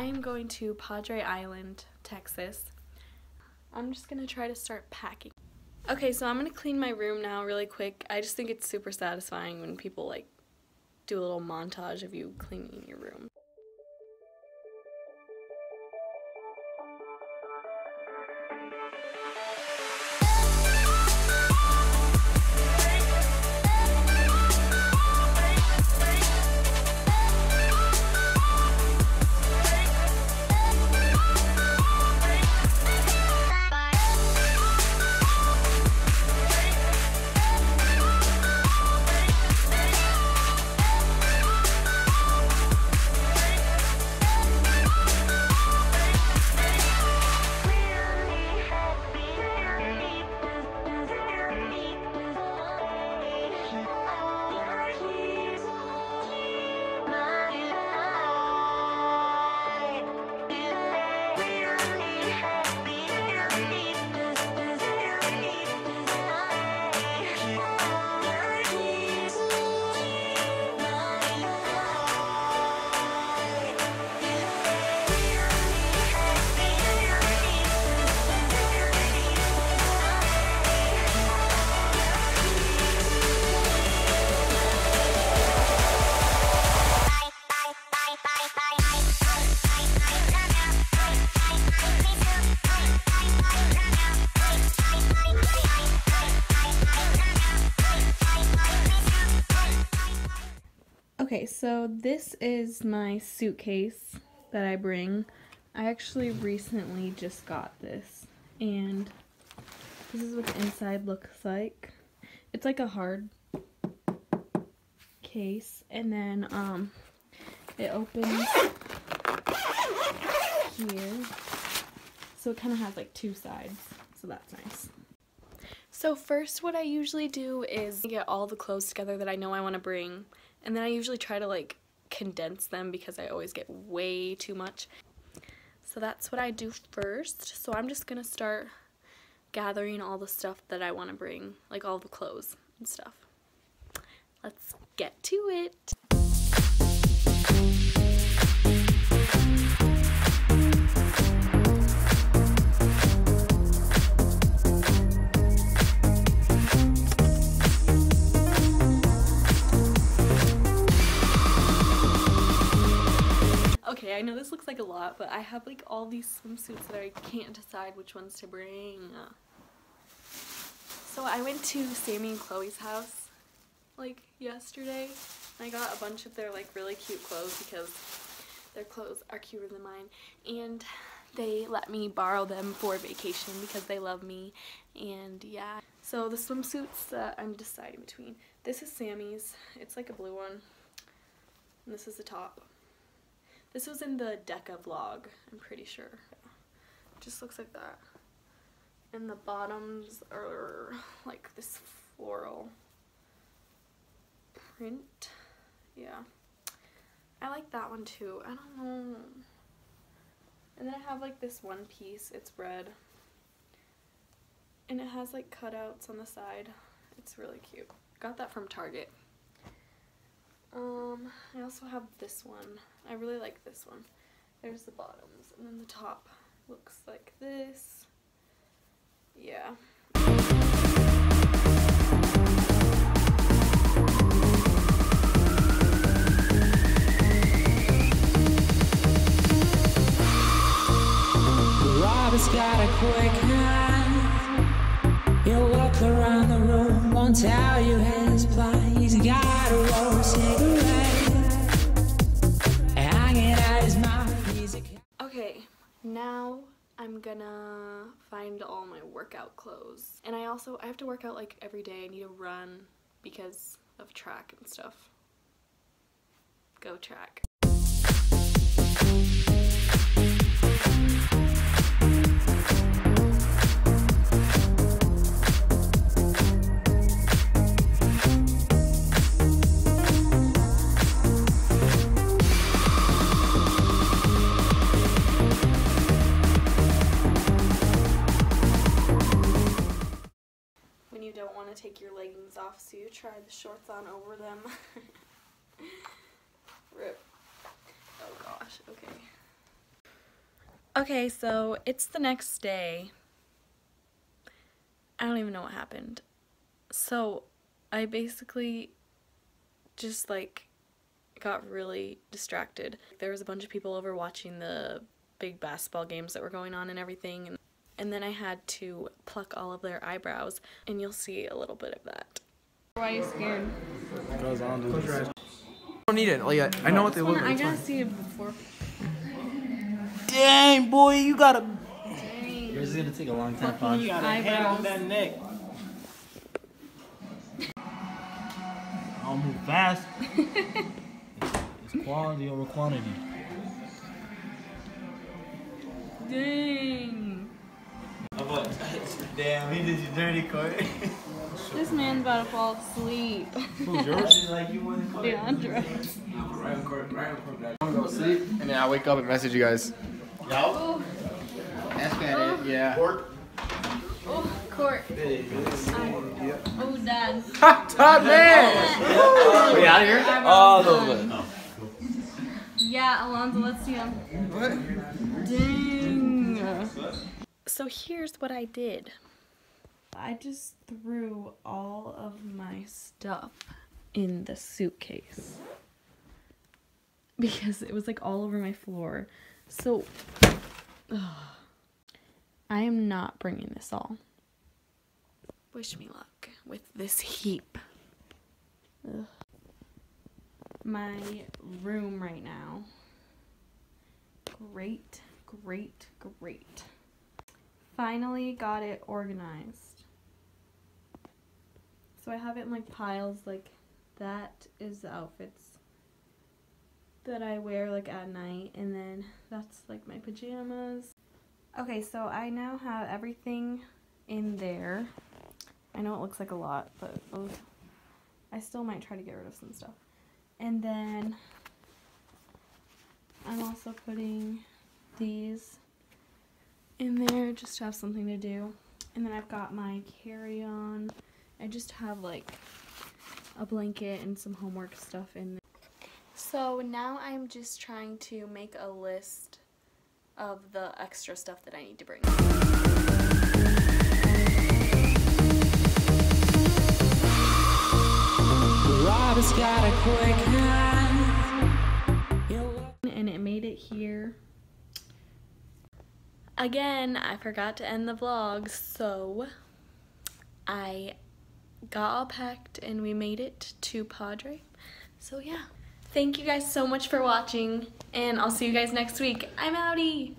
am going to Padre Island, Texas. I'm just gonna try to start packing. Okay, so I'm gonna clean my room now really quick. I just think it's super satisfying when people like do a little montage of you cleaning your room. Okay, so this is my suitcase that I bring. I actually recently just got this, and this is what the inside looks like. It's like a hard case, and then it opens here, so it kind of has like two sides, so that's nice. So first what I usually do is get all the clothes together that I know I want to bring, and then I usually try to like condense them because I always get way too much. So that's what I do first. So I'm just gonna start gathering all the stuff that I want to bring, like all the clothes and stuff. Let's get to it. Okay, I know this looks like a lot, but I have like all these swimsuits that I can't decide which ones to bring. So I went to Sammy and Chloe's house like yesterday. I got a bunch of their like really cute clothes because their clothes are cuter than mine, and they let me borrow them for vacation because they love me. And yeah, so the swimsuits that I'm deciding between, this is Sammy's, it's like a blue one, and this is the top. This was in the DECA vlog, I'm pretty sure. It just looks like that. And the bottoms are like this floral print. Yeah. I like that one too. I don't know. And then I have like this one piece. It's red. And it has like cutouts on the side. It's really cute. Got that from Target. I also have this one. I really like this one. There's the bottoms, and then the top looks like this. Yeah. Rob's got a quick hand. He'll walk around the room, won't tell you his plan. He's got a roll cigarette hanging out his mouth. Okay, now I'm gonna find all my workout clothes. And I have to work out like every day. I need to run because of track and stuff. Go track. When you don't want to take your leggings off, so you try the shorts on over them. Rip. Oh gosh, okay. Okay, so it's the next day. I don't even know what happened. So I basically just like got really distracted. There was a bunch of people over watching the big basketball games that were going on and everything, and then I had to pluck all of their eyebrows, and you'll see a little bit of that. Why are you scared? Because I don't do this. I don't need it. Like, I know what they look like. I gotta see it before. Dang, boy, you gotta. Dang. Yours is gonna take a long time. You gotta handle that neck. I'll move fast. It's quality over quantity. Dang. Damn, he did you dirty, Corey. This man's about to fall asleep. Who's yours? Like you want to DeAndre. I'm gonna go sleep, and then I wake up and message you guys. Yo. That's kind of it, yeah. Oh, Court. Oh, Dad. Todd, man! We out of here? Oh, no. Yeah, Alonzo, let's see him. What? Dang. So here's what I did. I just threw all of my stuff in the suitcase because it was like all over my floor. So I am not bringing this all. Wish me luck with this heap. Ugh. My room right now. Great, great, great. Finally got it organized. So I have it in like piles, like that is the outfits that I wear like at night, and then that's like my pajamas. Okay, so I now have everything in there. I know it looks like a lot, but I still might try to get rid of some stuff. And then I'm also putting these in there just to have something to do. And then I've got my carry-on. I just have like a blanket and some homework stuff in there. So now I'm just trying to make a list of the extra stuff that I need to bring. Rob's got a quick hand. And it made it here. Again, I forgot to end the vlog, so I got all packed and we made it to Padre. So yeah. Thank you guys so much for watching, and I'll see you guys next week. I'm outie!